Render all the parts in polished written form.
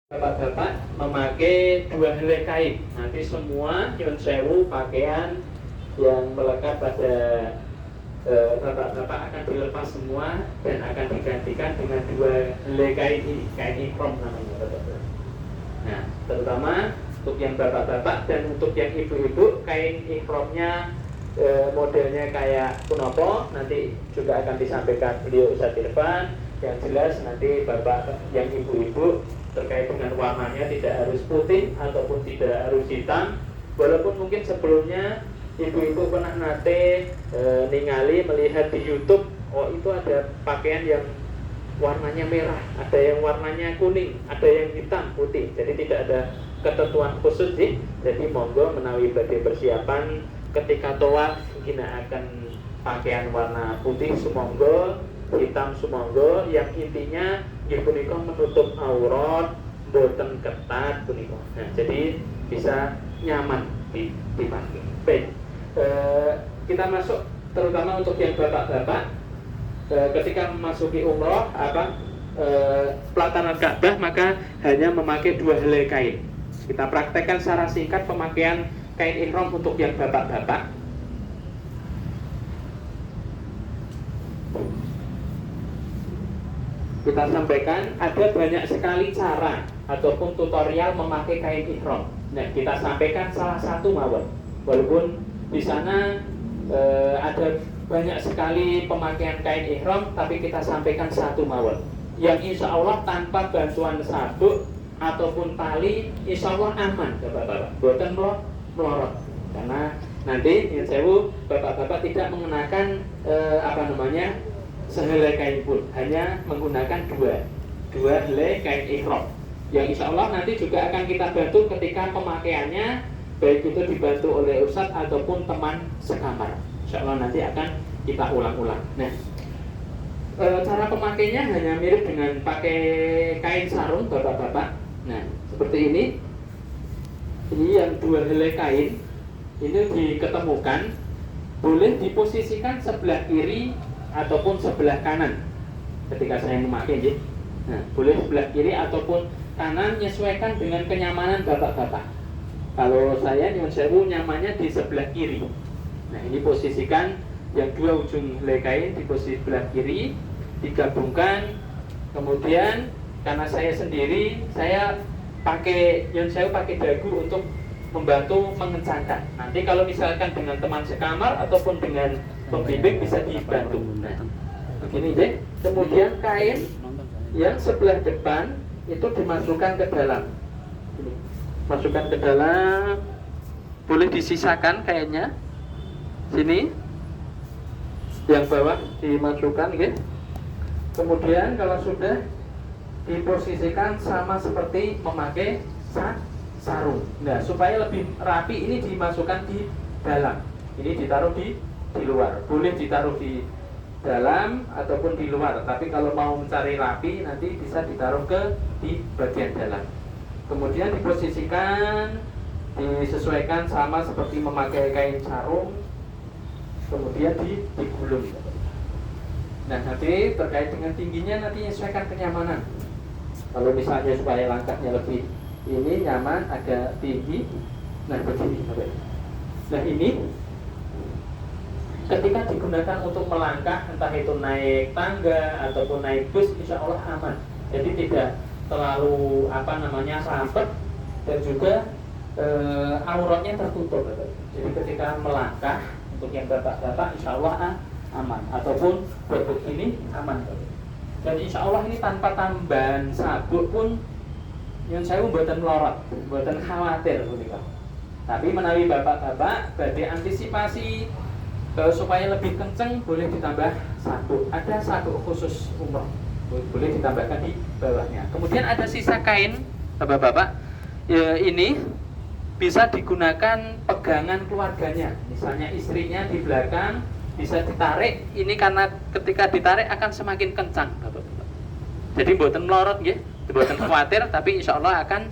Bapak-bapak memakai dua helai kain. Nanti semua nyun sewu pakaian yang melekat pada bapak-bapak akan dilepas semua dan akan digantikan dengan dua helai kain ini, kain ihram namanya, bapak-bapak. Nah, terutama untuk yang bapak-bapak dan untuk yang ibu-ibu, kain ihramnya modelnya kayak kunopo, nanti juga akan disampaikan beliau Ustadz Irfan. Yang jelas nanti bapak yang ibu-ibu terkait dengan warnanya tidak harus putih ataupun tidak harus hitam, walaupun mungkin sebelumnya ibu-ibu pernah nate ningali melihat di YouTube, oh itu ada pakaian yang warnanya merah, ada yang warnanya kuning, ada yang hitam, putih. Jadi tidak ada ketentuan khusus sih. Jadi monggo menawi badhe persiapan ketika tawaf ginakaken pakaian warna putih sumangga, hitam sumangga, yang intinya nggih punika menutup aurat, boten ketat punika. Nah, jadi bisa nyaman dipakai. Baik. Kita masuk terutama untuk yang bapak-bapak ketika memasuki umroh pelataran Ka'bah maka hanya memakai dua helai kain. Kita praktekkan secara singkat pemakaian kain ihram untuk yang bapak-bapak. Kita sampaikan ada banyak sekali cara ataupun tutorial memakai kain ihram. Nah, kita sampaikan salah satu mawon. Walaupun di sana ada banyak sekali pemakaian kain ihram, tapi kita sampaikan satu mawon. Yang insya Allah tanpa bantuan sabuk ataupun tali, insya Allah aman, bapak-bapak. Boten melorot. Karena nanti yang sewu bapak-bapak tidak mengenakan sehelai kain pun, hanya menggunakan dua helai kain ihram yang insya Allah nanti juga akan kita bantu ketika pemakaiannya, baik itu dibantu oleh ustadz ataupun teman sekamar. Insya Allah nanti akan kita ulang-ulang. Nah, cara pemakainya hanya mirip dengan pakai kain sarung, bapak-bapak. Nah, seperti ini yang dua helai kain ini diketemukan, boleh diposisikan sebelah kiri ataupun sebelah kanan ketika saya memakai ya. Nah, boleh sebelah kiri ataupun kanan, menyesuaikan dengan kenyamanan bapak-bapak. Kalau saya nyuwun sewu nyamannya di sebelah kiri. Nah, ini posisikan yang dua ujung helai kain di posisi sebelah kiri, digabungkan. Kemudian karena saya sendiri, saya pakai nyuwun sewu pakai dagu untuk membantu mengencangkan. Nanti kalau misalkan dengan teman sekamar ataupun dengan pembimbing bisa dibantu. Nah, begini deh. Kemudian kain yang sebelah depan itu dimasukkan ke dalam. Ini. Masukkan ke dalam. Boleh disisakan kainnya. Sini. Yang bawah dimasukkan, gitu. Kemudian kalau sudah diposisikan sama seperti memakai sarung. Nah, supaya lebih rapi ini dimasukkan di dalam. Ini ditaruh di luar. Boleh ditaruh di dalam ataupun di luar. Tapi kalau mau mencari rapi nanti bisa ditaruh di bagian dalam. Kemudian diposisikan, disesuaikan sama seperti memakai kain sarung. Kemudian digulung. Nah, nanti terkait dengan tingginya nanti menyesuaikan kenyamanan. Kalau misalnya supaya langkahnya lebih ini nyaman, agak tinggi. Nah, begini. Nah, ini ketika digunakan untuk melangkah, entah itu naik tangga ataupun naik bus, insya Allah aman. Jadi tidak terlalu rampet dan juga auratnya tertutup. Jadi ketika melangkah untuk yang bapak-bapak, insya Allah aman. Ataupun begini aman. Dan insya Allah ini tanpa tambahan sabuk pun yang saya buatan melorot, buatan khawatir begitu. Tapi menawi bapak-bapak badhe antisipasi supaya lebih kenceng, boleh ditambah sabuk. Ada sabuk khusus umroh, boleh ditambahkan di bawahnya. Kemudian ada sisa kain, bapak-bapak. Ini bisa digunakan pegangan keluarganya. Misalnya istrinya di belakang bisa ditarik. Ini karena ketika ditarik akan semakin kencang, bapak-bapak. Jadi buatan melorot, ya. Buatan khawatir, tapi insya Allah akan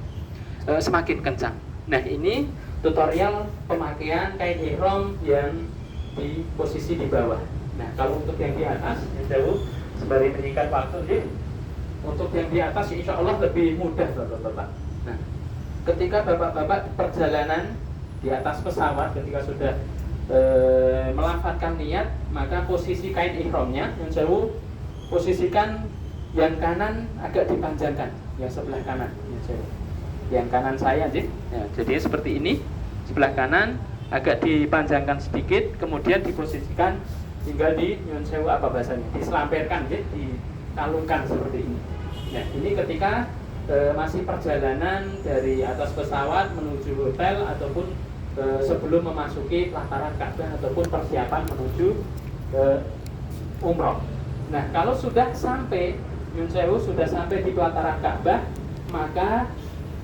semakin kencang. Nah, ini tutorial pemakaian kain ihram yang di posisi di bawah. Nah, kalau untuk yang di atas, yang jauh sembari menyingkat waktu, Untuk yang di atas insya Allah lebih mudah Bapak-Bapak. Nah, ketika Bapak-Bapak perjalanan di atas pesawat, ketika sudah melafadzkan niat, maka posisi kain ihramnya yang jauh, posisikan yang kanan agak dipanjangkan, yang sebelah kanan yang jauh. Yang kanan saya ya, jadi seperti ini, sebelah kanan agak dipanjangkan sedikit, kemudian diposisikan hingga di nyun sewu apa bahasanya, diselamperkan, dikalungkan seperti ini. Nah, ini ketika masih perjalanan dari atas pesawat menuju hotel ataupun sebelum memasuki pelataran Ka'bah ataupun persiapan menuju umroh. Nah, kalau sudah sampai nyun sewu, sudah sampai di pelataran Ka'bah, maka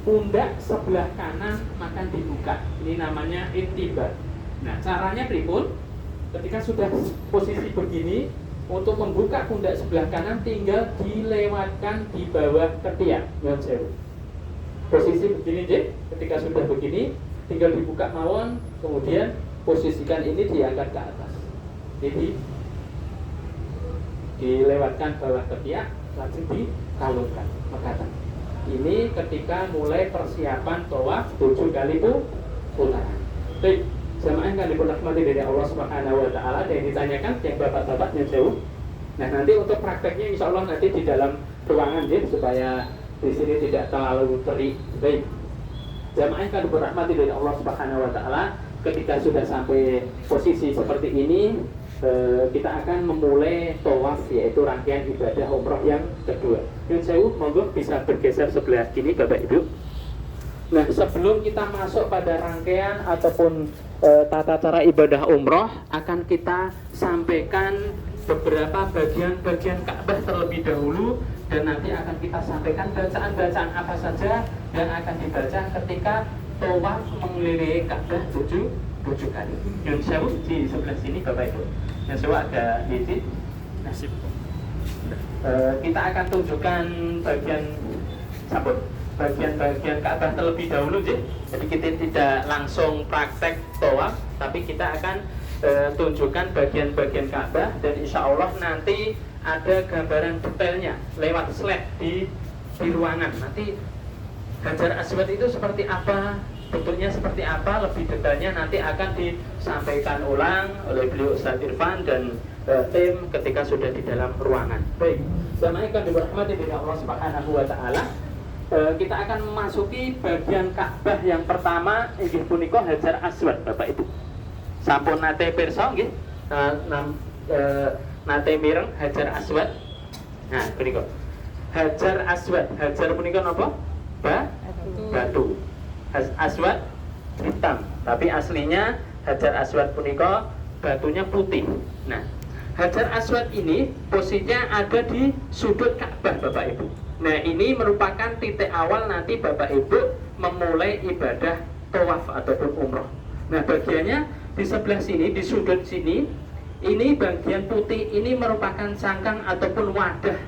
pundak sebelah kanan akan dibuka. Ini namanya intibar. Nah, caranya pripun? Ketika sudah posisi begini, untuk membuka pundak sebelah kanan tinggal dilewatkan di bawah ketiak, nyun sewu. Posisi begini, ketika sudah begini, tinggal dibuka mawon, kemudian posisikan ini diangkat ke atas. Jadi dilewatkan bawah ketiak, langsung dikalungkan, mekatan. Ini ketika mulai persiapan tawaf 7 kali putaran. Baik, jamaah yang kali dirahmati dari Allah Subhanahu wa taala, yang ditanyakan yang bapak-bapak nyun sewu. Nah, nanti untuk prakteknya insya Allah nanti di dalam ruangan supaya di sini tidak terlalu terik. Baik. Jamaah yang kali dirahmati dari Allah Subhanahu wa taala, ketika sudah sampai posisi seperti ini, kita akan memulai tawaf, yaitu rangkaian ibadah umroh yang kedua. Nyun sewu, monggo bisa bergeser sebelah kini Bapak Ibu. Nah, sebelum kita masuk pada rangkaian ataupun tata cara ibadah umroh, akan kita sampaikan beberapa bagian-bagian Ka'bah terlebih dahulu, dan nanti akan kita sampaikan bacaan-bacaan apa saja yang akan dibaca ketika tawaf mengelilingi Ka'bah 7 kali. Nyun sewu di sebelah sini Bapak Ibu. Nyun sewu ada izin. Nasib. Kita akan tunjukkan bagian-bagian Ka'bah terlebih dahulu, jadi kita tidak langsung praktek tawaf, tapi kita akan tunjukkan bagian-bagian Ka'bah, dan insya Allah nanti ada gambaran detailnya lewat slide di ruangan. Nanti Hajar Aswad itu seperti apa, bentuknya seperti apa, lebih detailnya nanti akan disampaikan ulang oleh beliau Ustaz Irfan dan tim ketika sudah di dalam ruangan. Baik, jamaah yang dirahmati oleh Allah Subhanahu wa taala, kita akan memasuki bagian Ka'bah yang pertama, inggih punika Hajar Aswad Bapak Ibu. Sampun nate pirsa nggih, nate mireng Hajar Aswad. Nah, punika Hajar Aswad. Hajar punika napa? Batu. Aswad hitam, tapi aslinya Hajar Aswad punika batunya putih. Nah, Hajar Aswad ini posisinya ada di sudut Ka'bah Bapak Ibu. Nah, ini merupakan titik awal nanti Bapak Ibu memulai ibadah tawaf ataupun umroh. Nah, bagiannya di sebelah sini, di sudut sini, ini bagian putih ini merupakan cangkang ataupun wadah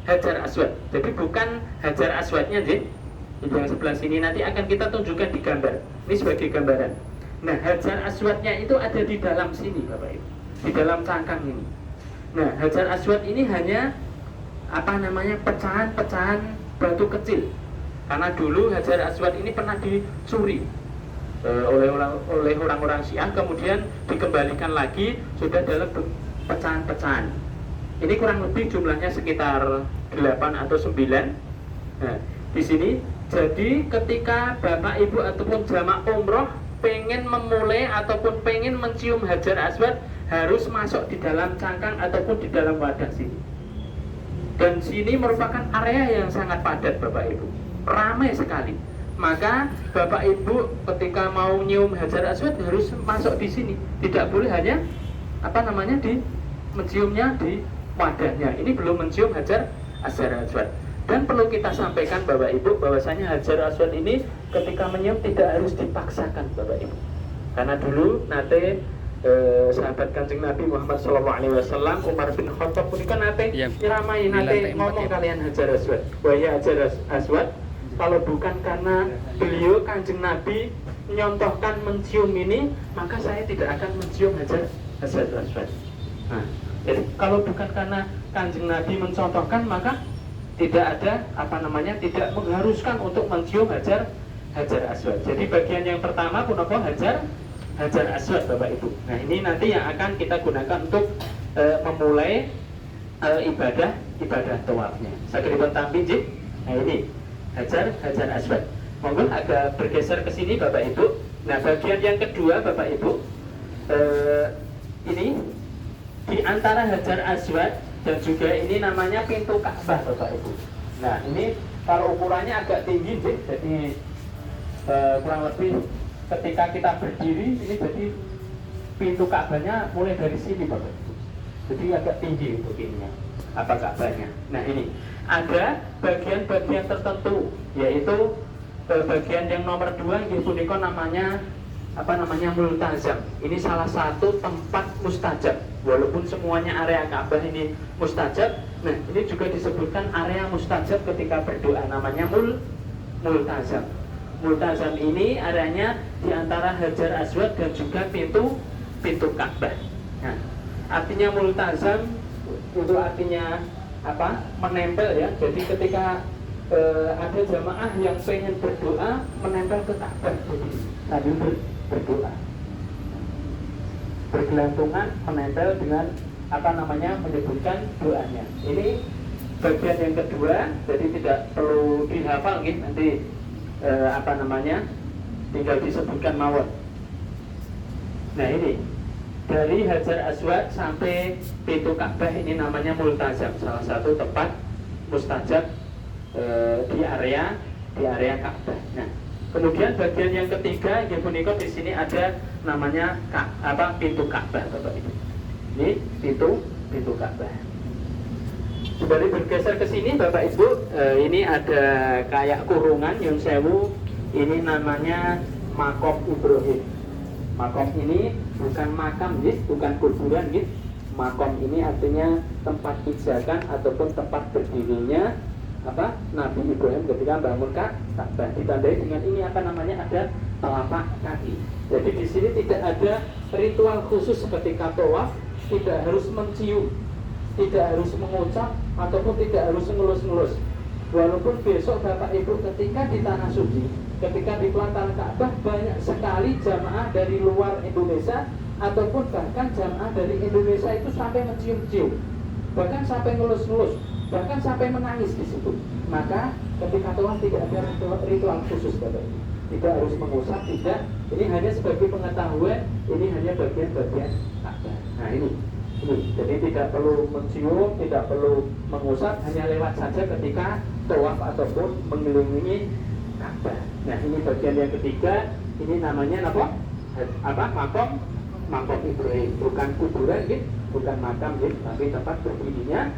Hajar Aswad. Jadi bukan Hajar Aswadnya, itu yang sebelah sini nanti akan kita tunjukkan di gambar. Ini sebagai gambaran. Nah, Hajar Aswadnya itu ada di dalam sini Bapak Ibu, di dalam cangkang ini. Nah, Hajar Aswad ini hanya pecahan-pecahan batu kecil, karena dulu Hajar Aswad ini pernah dicuri oleh orang-orang Syiah, kemudian dikembalikan lagi sudah dalam pecahan-pecahan. Ini kurang lebih jumlahnya sekitar 8 atau 9. Nah, di sini jadi ketika Bapak Ibu ataupun jamaah umroh pengen memulai ataupun pengen mencium Hajar Aswad, harus masuk di dalam cangkang ataupun di dalam wadah sini. Dan sini merupakan area yang sangat padat Bapak Ibu, ramai sekali. Maka Bapak Ibu ketika mau nyium Hajar Aswad harus masuk di sini, tidak boleh hanya menciumnya di wadahnya. Ini belum mencium Hajar Aswad. Dan perlu kita sampaikan Bapak Ibu bahwasanya Hajar Aswad ini ketika menyium tidak harus dipaksakan Bapak Ibu. Karena dulu nanti sahabat Kanjeng Nabi Muhammad SAW, Umar bin Khattab punika nate nyeramai, nate ngomong kalian Hajar Aswad, wahai Hajar Aswad, kalau bukan karena beliau Kanjeng Nabi menyontohkan mencium ini, maka saya tidak akan mencium Hajar Aswad. Nah, jadi kalau bukan karena Kanjeng Nabi mencontohkan, maka tidak ada tidak mengharuskan untuk mencium hajar aswad. Jadi bagian yang pertama pun apa? Hajar aswad Bapak Ibu. Nah ini nanti yang akan kita gunakan untuk memulai ibadah tawafnya. Sakribun tambi jik. Nah ini hajar aswad. Monggo agak bergeser ke sini Bapak Ibu. Nah bagian yang kedua Bapak Ibu, ini di antara hajar aswad dan juga ini namanya pintu Ka'bah Bapak Ibu. Nah ini kalau ukurannya agak tinggi jik, jadi kurang lebih ketika kita berdiri ini jadi pintu Ka'bahnya mulai dari sini Bapak Ibu. Jadi agak tinggi untuk ininya, Ka'bahnya. Nah ini ada bagian-bagian tertentu, yaitu bagian yang nomor 2 yaitu namanya multazam. Ini salah satu tempat mustajab. Walaupun semuanya area Ka'bah ini mustajab, nah ini juga disebutkan area mustajab ketika berdoa, namanya multazam. Multazam ini areanya di antara hajar aswad dan juga pintu Ka'bah. Nah, artinya multazam itu artinya menempel ya. Jadi ketika ada jamaah yang pengen berdoa menempel ke Ka'bah, jadi sambil berdoa, bergelantungan menempel dengan menyebutkan doanya. Ini bagian yang kedua, jadi tidak perlu dihafal gitu, nanti tinggal disebutkan mawon. Nah ini dari hajar aswad sampai pintu Ka'bah ini namanya multazam, salah satu tempat mustajab di area Ka'bah. Nah, kemudian bagian yang ketiga, di sini ada namanya pintu Ka'bah Bapak Ibu. Ini pintu Ka'bah. Kembali bergeser ke sini Bapak Ibu, ini ada kayak kurungan Yun Sewu. Ini namanya Makom Ibrahim. Makom ini bukan makam, bukan kuburan, Makom ini artinya tempat pijakan ataupun tempat berdirinya Nabi Ibrahim ketika bangun Ka'bah. Ditandai dengan ini ada telapak kaki. Jadi di sini tidak ada ritual khusus ketika tawaf, tidak harus mencium, tidak harus mengucap ataupun tidak harus ngelus-ngelus. Walaupun besok Bapak Ibu ketika di Tanah Suci, ketika di pelataran Ka'bah banyak sekali jamaah dari luar Indonesia ataupun bahkan jamaah dari Indonesia itu sampai mencium-cium, bahkan sampai ngelus-ngelus, bahkan sampai menangis di situ. Maka ketika tawaf tidak ada ritual khusus Bapak Ibu, tidak harus mengusap, tidak. Ini hanya sebagai pengetahuan, ini hanya bagian-bagian Ka'bah. Nah ini, jadi tidak perlu mencium, tidak perlu mengusap, hanya lewat saja ketika tawaf ataupun mengelilingi Ka'bah. Nah ini bagian yang ketiga, ini namanya Makom Ibrahim, bukan kuburan, bukan makam, tapi tempat berdirinya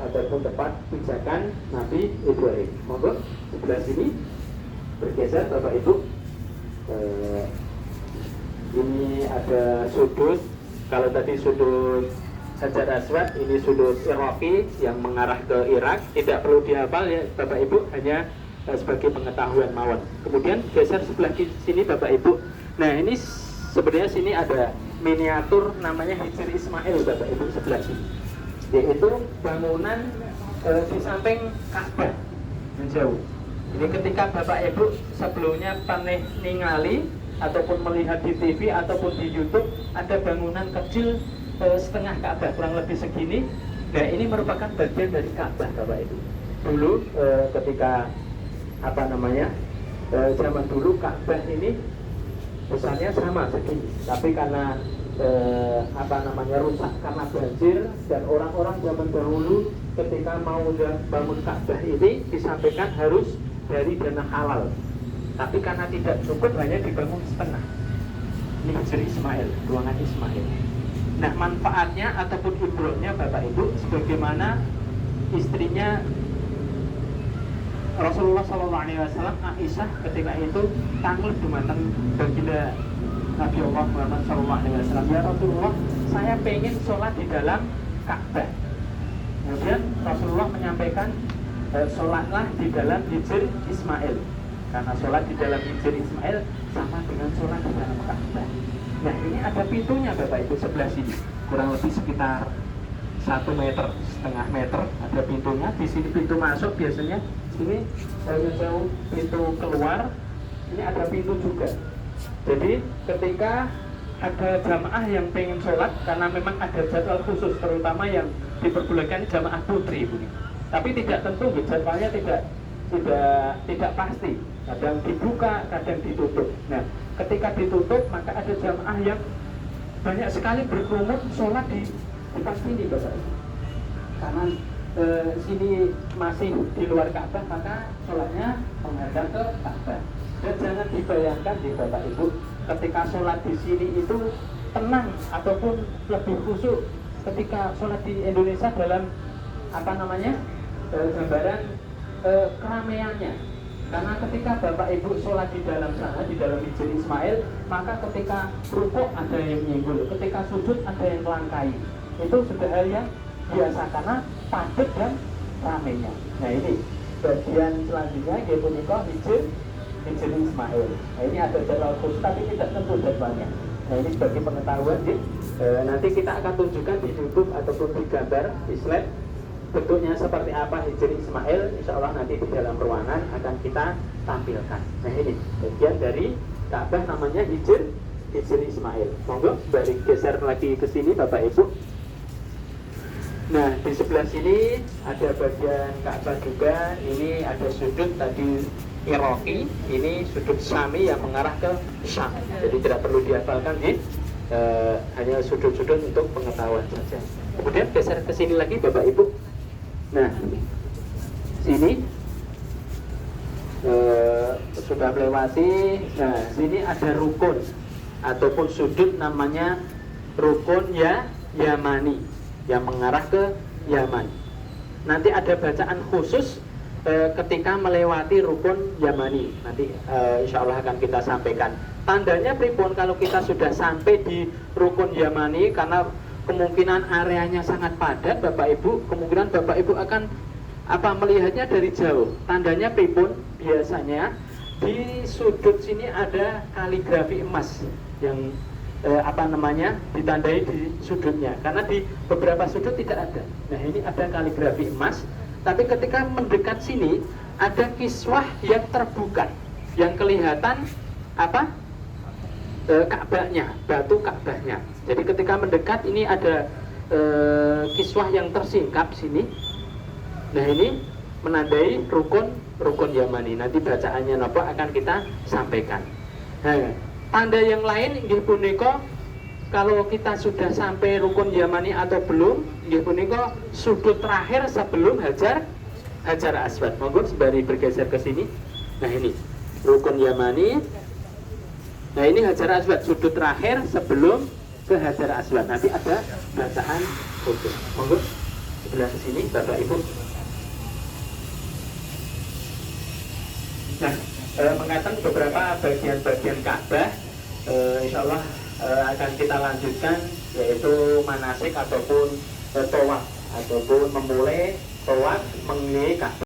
ataupun tempat pijakan Nabi Ibrahim. Monggo sebelah sini bergeser Bapak Ibu. Ini ada sudut. Kalau tadi sudut Hajar Aswad, ini sudut Iraqi yang mengarah ke Irak. Tidak perlu dihafal ya Bapak Ibu, hanya sebagai pengetahuan mawon. Kemudian geser sebelah sini Bapak Ibu. Nah ini sebenarnya sini ada miniatur namanya Hijr Ismail Bapak Ibu sebelah sini, yaitu bangunan di samping Ka'bah menjauh. Ini ketika Bapak Ibu sebelumnya pernah ningali ataupun melihat di TV ataupun di YouTube, ada bangunan kecil setengah Ka'bah, kurang lebih segini. Nah ini merupakan bagian dari Ka'bah Bapak Ibu. Dulu ketika zaman dulu Ka'bah ini besarnya sama segini, tapi karena rusak karena banjir, dan orang-orang zaman dahulu ketika mau bangun Ka'bah ini disampaikan harus dari dana halal, tapi karena tidak cukup hanya dibangun setengah. Ini Hijr Ismail, ruangan Ismail. Nah manfaatnya ataupun ibroknya Bapak Ibu, sebagaimana istrinya Rasulullah SAW, Aisyah, ketika itu tanggul dumateng baginda Nabi Allah Muhammad SAW, ya Rasulullah, saya pengen sholat di dalam Ka'bah. Kemudian Rasulullah menyampaikan, sholatlah di dalam Hijr Ismail, karena sholat di dalam Hijr Ismail sama dengan sholat di dalam Ka'bah. Nah ini ada pintunya Bapak Ibu sebelah sini, kurang lebih sekitar 1,5 meter ada pintunya. Di sini pintu masuk biasanya, sini jauh pintu keluar, ini ada pintu juga. Jadi ketika ada jamaah yang pengen sholat, karena memang ada jadwal khusus, terutama yang diperbolehkan jamaah putri Bu. Tapi tidak tentu, jadwalnya tidak pasti. Kadang dibuka, kadang ditutup. Nah, ketika ditutup maka ada jamaah yang banyak sekali berkerumun sholat di depan sini, Bapak. Karena sini masih di luar Ka'bah, maka sholatnya menghadap ke Ka'bah. Dan jangan dibayangkan di Bapak Ibu, ketika sholat di sini itu tenang ataupun lebih khusyuk ketika sholat di Indonesia dalam gambaran keramaiannya. Karena ketika Bapak Ibu sholat di dalam sana, di dalam Hijr Ismail, maka ketika rukuk ada yang nyenggol, ketika sujud ada yang melangkai. Itu sudah hal yang biasa karena padat dan ramainya. Nah, ini bagian selanjutnya yaitu Hijr Ismail. Nah, ini ada jadwal khusus tapi tidak tentu jadwalnya. Nah, ini sebagai pengetahuan nanti kita akan tunjukkan di YouTube ataupun di gambar di slide bentuknya seperti apa Hijr Ismail. Insya Allah nanti di dalam ruangan akan kita tampilkan. Nah, ini bagian dari Ka'bah namanya Hijr Ismail. Monggo balik geser lagi ke sini Bapak Ibu. Nah, di sebelah sini ada bagian Ka'bah juga. Ini ada sudut tadi Iraqi, ini sudut Syami yang mengarah ke Syam. Jadi tidak perlu dihafalkan, hanya sudut-sudut untuk pengetahuan saja. Kemudian geser ke sini lagi Bapak Ibu. Nah, sini sudah melewati. Nah, sini ada rukun ataupun sudut namanya rukun Yamani yang mengarah ke Yaman. Nanti ada bacaan khusus ketika melewati rukun Yamani. Nanti insya Allah akan kita sampaikan. Tandanya pripun kalau kita sudah sampai di rukun Yamani, karena kemungkinan areanya sangat padat Bapak Ibu, kemungkinan Bapak Ibu akan melihatnya dari jauh. Tandanya pripun? Biasanya di sudut sini ada kaligrafi emas yang ditandai di sudutnya, karena di beberapa sudut tidak ada. Nah, ini ada kaligrafi emas, tapi ketika mendekat sini ada kiswah yang terbuka, yang kelihatan Ka'bahnya, batu Ka'bahnya. Jadi ketika mendekat ini ada kiswah yang tersingkap sini. Nah, ini menandai rukun Yamani. Nanti bacaannya napa akan kita sampaikan. Nah, tanda yang lain nggih punika kalau kita sudah sampai rukun Yamani atau belum, nggih punika sudut terakhir sebelum Hajar Aswad. Monggo sembari bergeser ke sini. Nah, ini rukun Yamani. Nah, ini Hajar Aswad, sudut terakhir sebelum ke Hajar Aswad. Nanti ada bacaan khusus. Monggo sebelah ke sini Bapak Ibu. Nah, mengatakan beberapa bagian-bagian Ka'bah, insya Allah akan kita lanjutkan, yaitu manasik ataupun tawaf ataupun memulai tawaf mengelilingi Ka'bah.